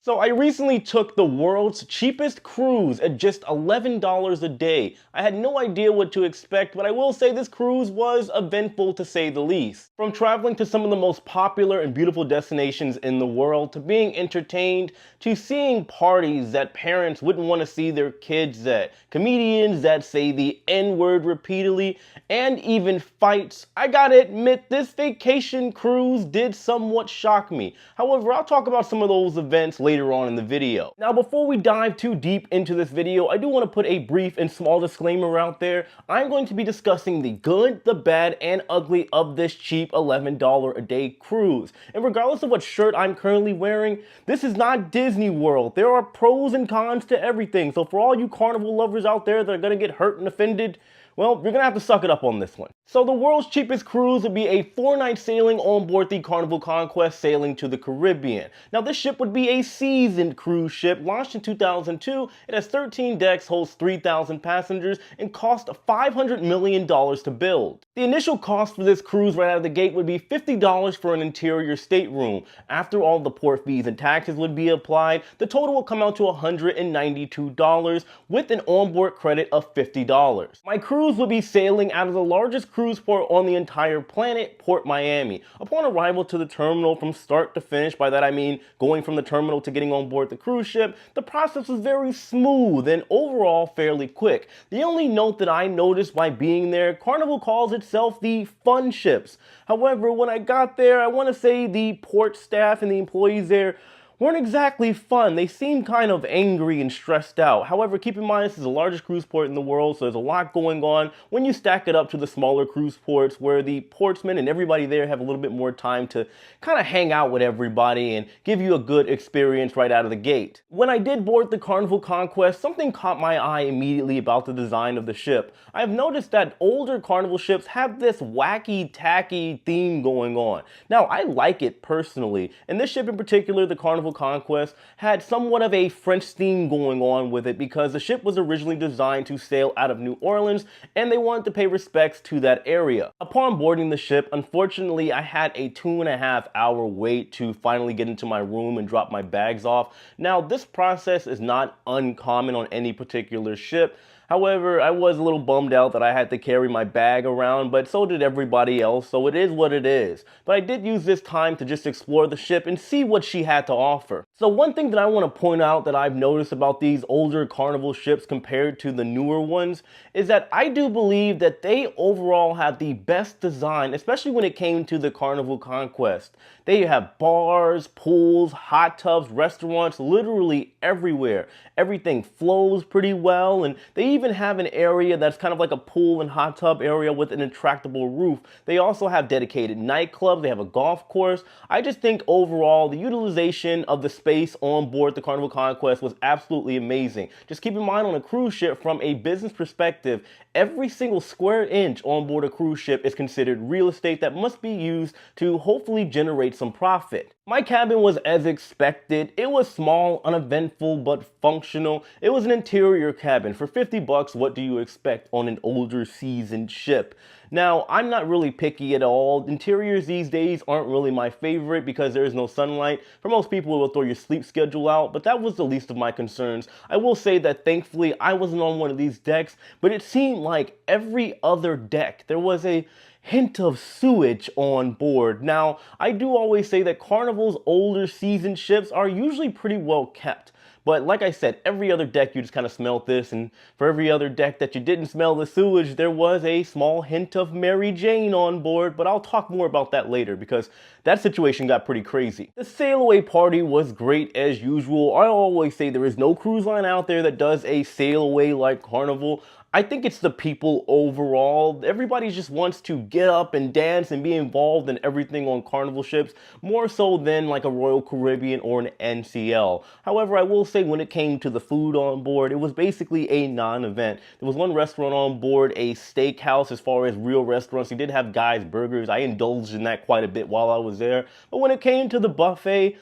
So I recently took the world's cheapest cruise at just $11 a day. I had no idea what to expect, but I will say this cruise was eventful to say the least. From traveling to some of the most popular and beautiful destinations in the world, to being entertained, to seeing parties that parents wouldn't want to see their kids at, comedians that say the N-word repeatedly, and even fights, I gotta admit this vacation cruise did somewhat shock me. However, I'll talk about some of those events later on in the video. Now, before we dive too deep into this video, I do want to put a brief and small disclaimer out there. I'm going to be discussing the good, the bad, and ugly of this cheap $11 a day cruise. And regardless of what shirt I'm currently wearing, this is not Disney World. There are pros and cons to everything. So for all you carnival lovers out there that are going to get hurt and offended, well, you're gonna have to suck it up on this one. So the world's cheapest cruise would be a 4-night sailing on board the Carnival Conquest sailing to the Caribbean. Now this ship would be a seasoned cruise ship launched in 2002. It has 13 decks, holds 3,000 passengers, and cost $500 million to build. The initial cost for this cruise right out of the gate would be $50 for an interior stateroom. After all the port fees and taxes would be applied, the total will come out to $192 with an onboard credit of $50. My cruise would be sailing out of the largest cruise port on the entire planet, Port Miami. Upon arrival to the terminal from start to finish, by that I mean going from the terminal to getting on board the cruise ship, the process was very smooth and overall fairly quick. The only note that I noticed while being there, Carnival calls itself the fun ships. However, when I got there, I want to say the port staff and the employees there weren't exactly fun. They seemed kind of angry and stressed out. However, keep in mind this is the largest cruise port in the world, so there's a lot going on when you stack it up to the smaller cruise ports where the portsmen and everybody there have a little bit more time to kind of hang out with everybody and give you a good experience right out of the gate. When I did board the Carnival Conquest, something caught my eye immediately about the design of the ship. I've noticed that older Carnival ships have this wacky, tacky theme going on. Now, I like it personally, and this ship in particular, the Carnival Conquest, had somewhat of a French theme going on with it because the ship was originally designed to sail out of New Orleans and they wanted to pay respects to that area. Upon boarding the ship, unfortunately, I had a 2.5-hour wait to finally get into my room and drop my bags off. Now, this process is not uncommon on any particular ship. However, I was a little bummed out that I had to carry my bag around, but so did everybody else, so it is what it is. But I did use this time to just explore the ship and see what she had to offer. So one thing that I want to point out that I've noticed about these older Carnival ships compared to the newer ones is that I do believe that they overall have the best design, especially when it came to the Carnival Conquest. They have bars, pools, hot tubs, restaurants, literally everywhere. Everything flows pretty well, and they even have an area that's kind of like a pool and hot tub area with an retractable roof. They also have dedicated nightclubs. They have a golf course. I just think overall the utilization of the space on board the Carnival Conquest was absolutely amazing. Just keep in mind, on a cruise ship, from a business perspective, every single square inch on board a cruise ship is considered real estate that must be used to hopefully generate some profit. My cabin was as expected. It was small, uneventful, but functional. It was an interior cabin. For 50 bucks, what do you expect on an older seasoned ship? Now, I'm not really picky at all. Interiors these days aren't really my favorite because there is no sunlight. For most people, it will throw your sleep schedule out, but that was the least of my concerns. I will say that thankfully, I wasn't on one of these decks, but it seemed like every other deck, there was a hint of sewage on board. Now, I do always say that Carnival's older seasoned ships are usually pretty well kept. But like I said, every other deck you just kind of smelled this, and for every other deck that you didn't smell the sewage, there was a small hint of Mary Jane on board, but I'll talk more about that later because that situation got pretty crazy. The sail away party was great as usual. I always say there is no cruise line out there that does a sail away like Carnival. I think it's the people overall. Everybody just wants to get up and dance and be involved in everything on Carnival ships, more so than like a Royal Caribbean or an NCL. However, I will say when it came to the food on board, it was basically a non-event. There was one restaurant on board, a steakhouse as far as real restaurants. They did have Guy's Burgers. I indulged in that quite a bit while I was there. But when it came to the buffet,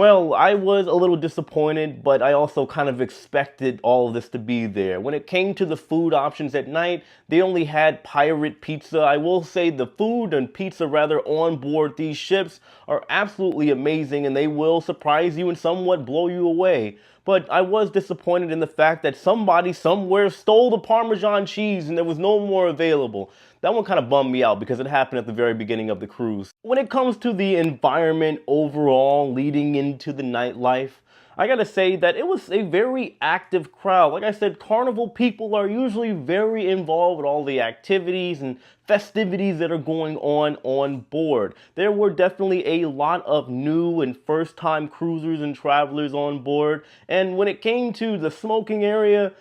Well, I was a little disappointed, but I also kind of expected all of this to be there. When it came to the food options at night, they only had pirate pizza. I will say the food and pizza rather on board these ships are absolutely amazing, and they will surprise you and somewhat blow you away. But I was disappointed in the fact that somebody somewhere stole the Parmesan cheese and there was no more available. That one kind of bummed me out because it happened at the very beginning of the cruise. When it comes to the environment overall leading into the nightlife, I gotta say that it was a very active crowd. Like I said, Carnival people are usually very involved with all the activities and festivities that are going on board. There were definitely a lot of new and first-time cruisers and travelers on board. And when it came to the smoking area,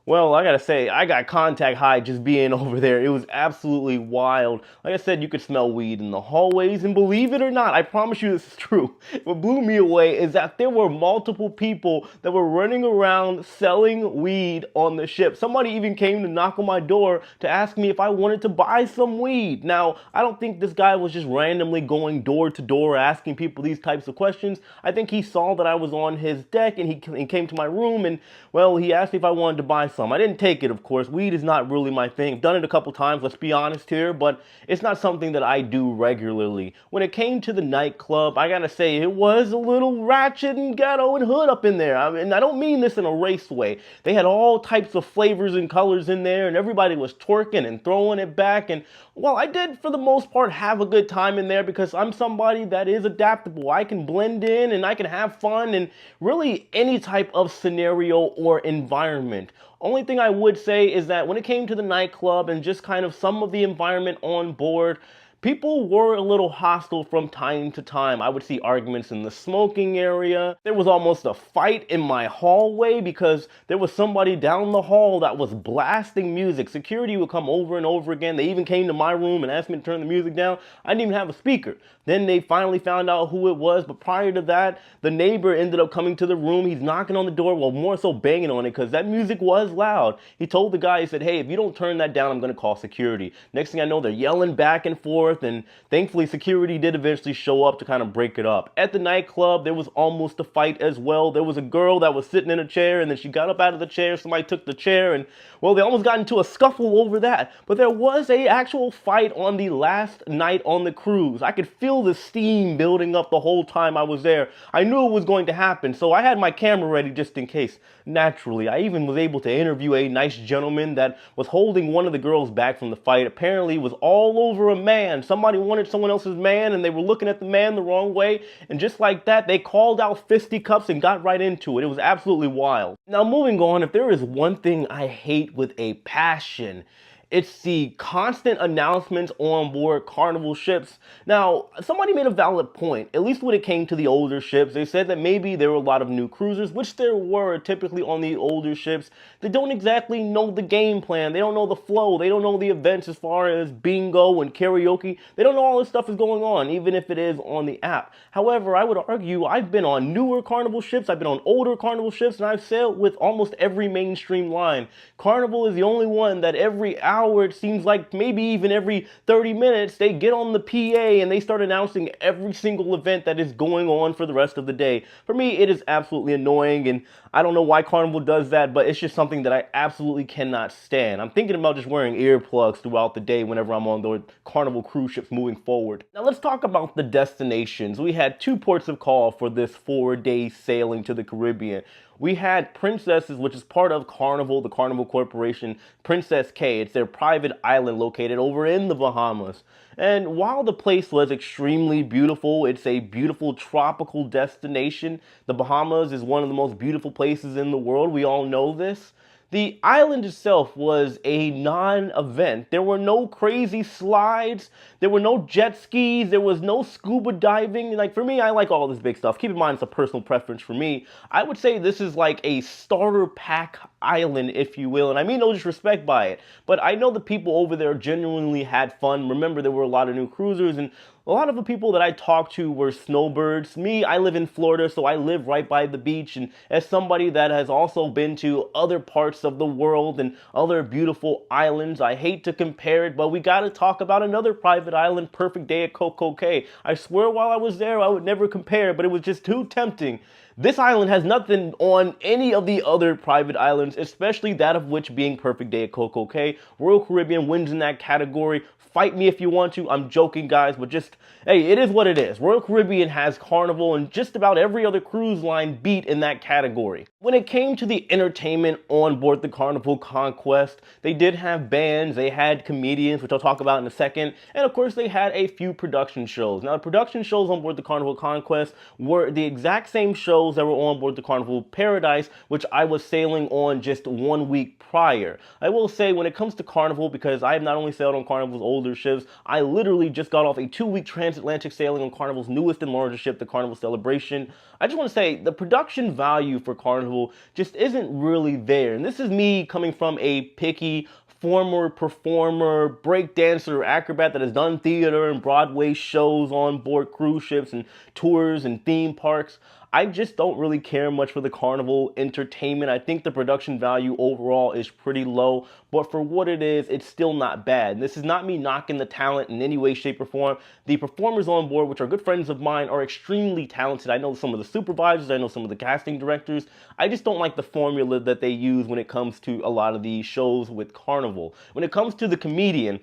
well, I gotta say, I got contact high just being over there. It was absolutely wild. Like I said, you could smell weed in the hallways, and believe it or not, I promise you this is true. What blew me away is that there were multiple people that were running around selling weed on the ship. Somebody even came to knock on my door to ask me if I wanted to buy some weed. Now, I don't think this guy was just randomly going door to door asking people these types of questions. I think he saw that I was on his deck and he came to my room and, well, he asked me if I wanted to buy some. I didn't take it, of course. Weed is not really my thing. I've done it a couple times, let's be honest here, but it's not something that I do regularly. When it came to the nightclub, I gotta say, it was a little ratchet and ghetto and hood up in there. I mean, I don't mean this in a race way. They had all types of flavors and colors in there, and everybody was twerking and throwing it back, and well, I did, for the most part, have a good time in there because I'm somebody that is adaptable. I can blend in and I can have fun in really any type of scenario or environment. Only thing I would say is that when it came to the nightclub and just kind of some of the environment on board, people were a little hostile from time to time. I would see arguments in the smoking area. There was almost a fight in my hallway because there was somebody down the hall that was blasting music. Security would come over and over again. They even came to my room and asked me to turn the music down. I didn't even have a speaker. Then they finally found out who it was, but prior to that, the neighbor ended up coming to the room. He's knocking on the door, well, more so banging on it because that music was loud. He told the guy, he said, hey, if you don't turn that down, I'm going to call security. Next thing I know, they're yelling back and forth, and thankfully security did eventually show up to kind of break it up. At the nightclub, there was almost a fight as well. There was a girl that was sitting in a chair, and then she got up out of the chair. Somebody took the chair, and well, they almost got into a scuffle over that. But there was a actual fight on the last night on the cruise. I could feel the steam building up the whole time I was there. I knew it was going to happen, so I had my camera ready just in case. Naturally, I even was able to interview a nice gentleman that was holding one of the girls back from the fight. Apparently, it was all over a man. Somebody wanted someone else's man, and they were looking at the man the wrong way, and just like that, they called out fisticuffs and got right into it. It was absolutely wild. Now, moving on, if there is one thing I hate with a passion, it's the constant announcements on board Carnival ships. Now, somebody made a valid point, at least when it came to the older ships. They said that maybe there were a lot of new cruisers, which there were typically on the older ships. They don't exactly know the game plan. They don't know the flow. They don't know the events as far as bingo and karaoke. They don't know all this stuff is going on, even if it is on the app. However, I would argue I've been on newer Carnival ships, I've been on older Carnival ships, and I've sailed with almost every mainstream line. Carnival is the only one that every hour, it seems like maybe even every 30 minutes, they get on the PA and they start announcing every single event that is going on for the rest of the day. For me, it is absolutely annoying, and I don't know why Carnival does that, but it's just something that I absolutely cannot stand. I'm thinking about just wearing earplugs throughout the day whenever I'm on the Carnival cruise ships moving forward. Now let's talk about the destinations. We had 2 ports of call for this 4-day sailing to the Caribbean. We had Princesses, which is part of Carnival, the Carnival Corporation, Princess Cay. It's their private island located over in the Bahamas. And while the place was extremely beautiful, it's a beautiful tropical destination. The Bahamas is one of the most beautiful places in the world. We all know this. The island itself was a non-event. There were no crazy slides. There were no jet skis. There was no scuba diving. Like, for me, I like all this big stuff. Keep in mind, it's a personal preference for me. I would say this is like a starter pack island, if you will. And I mean no disrespect by it. But I know the people over there genuinely had fun. Remember, there were a lot of new cruisers. And A lot of the people that I talked to were snowbirds. Me, I live in Florida, so I live right by the beach. And as somebody that has also been to other parts of the world and other beautiful islands, I hate to compare it, but we gotta talk about another private island, Perfect Day at Coco Cay. I swear while I was there, I would never compare, but it was just too tempting. This island has nothing on any of the other private islands, especially that of which being Perfect Day at Coco Cay. Royal Caribbean wins in that category. Fight me if you want to. I'm joking, guys, but just, hey, it is what it is. Royal Caribbean has Carnival and just about every other cruise line beat in that category. When it came to the entertainment on board the Carnival Conquest, they did have bands, they had comedians, which I'll talk about in a second, and of course they had a few production shows. Now, the production shows on board the Carnival Conquest were the exact same shows that were on board the Carnival Paradise, which I was sailing on just 1 week prior. I will say, when it comes to Carnival, because I have not only sailed on Carnival's older ships, I literally just got off a 2-week transatlantic sailing on Carnival's newest and largest ship, the Carnival Celebration. I just want to say, the production value for Carnival just isn't really there. And this is me coming from a picky, former performer, breakdancer, acrobat that has done theater and Broadway shows on board cruise ships and tours and theme parks. I just don't really care much for the Carnival entertainment. I think the production value overall is pretty low, but for what it is, it's still not bad. And this is not me knocking the talent in any way, shape, or form. The performers on board, which are good friends of mine, are extremely talented. I know some of the supervisors, I know some of the casting directors. I just don't like the formula that they use when it comes to a lot of these shows with Carnival. When it comes to the comedian,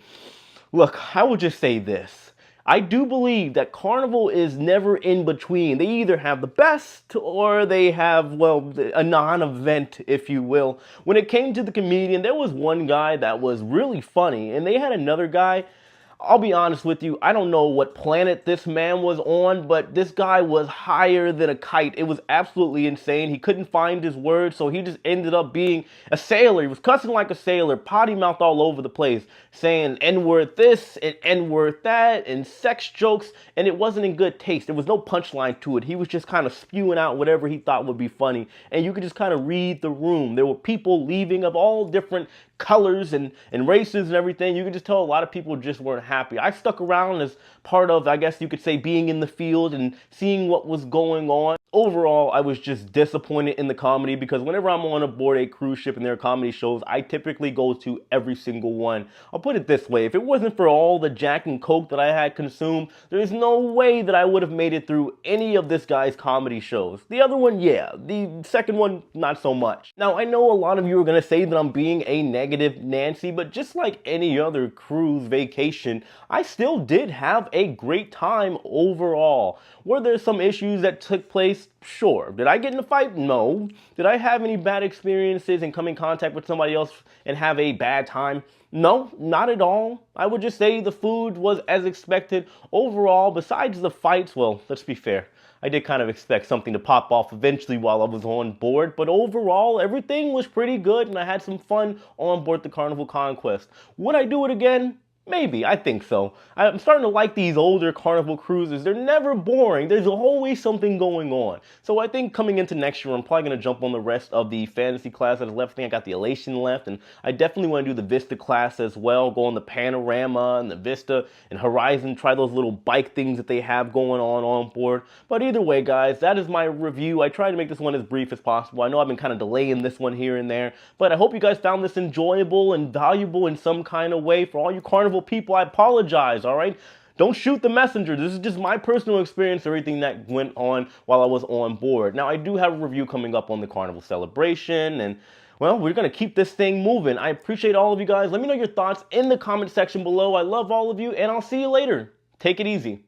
look, I will just say this. I do believe that Carnival is never in between. They either have the best or they have, well, a non-event, if you will. When it came to the comedian, there was one guy that was really funny, and they had another guy. I'll be honest with you, I don't know what planet this man was on, but this guy was higher than a kite. It was absolutely insane. He couldn't find his words, so he just ended up being a sailor. He was cussing like a sailor, potty mouth all over the place, saying N-word this and N-word that and sex jokes, and it wasn't in good taste. There was no punchline to it. He was just kind of spewing out whatever he thought would be funny, and you could just kind of read the room. There were people leaving of all different colors and races and everything. You could just tell a lot of people just weren't happy. I stuck around as part of, I guess you could say, being in the field and seeing what was going on. Overall, I was just disappointed in the comedy because whenever I'm on board a cruise ship and there are comedy shows, I typically go to every single one. I'll put it this way, if it wasn't for all the Jack and Coke that I had consumed, there's no way that I would have made it through any of this guy's comedy shows. The other one, yeah. The second one, not so much. Now, I know a lot of you are going to say that I'm being a negative Nancy, but just like any other cruise vacation, I still did have a great time overall. Were there some issues that took place? Sure. Did I get in a fight? No. Did I have any bad experiences and come in contact with somebody else and have a bad time? No, not at all. I would just say the food was as expected. Overall, besides the fights, well, let's be fair. I did kind of expect something to pop off eventually while I was on board, but overall, everything was pretty good and I had some fun on board the Carnival Conquest. Would I do it again? Maybe, I think so. I'm starting to like these older Carnival cruises. They're never boring. There's always something going on. So I think coming into next year, I'm probably going to jump on the rest of the fantasy class that is left. I think I got the Elation left, and I definitely want to do the Vista class as well. Go on the Panorama and the Vista and Horizon. Try those little bike things that they have going on board. But either way, guys, that is my review. I tried to make this one as brief as possible. I know I've been kind of delaying this one here and there, but I hope you guys found this enjoyable and valuable in some kind of way. For all you Carnival people, I apologize, all right? Don't shoot the messenger. This is just my personal experience, everything that went on while I was on board. Now, I do have a review coming up on the Carnival Celebration, and well, we're going to keep this thing moving. I appreciate all of you guys. Let me know your thoughts in the comment section below. I love all of you, and I'll see you later. Take it easy.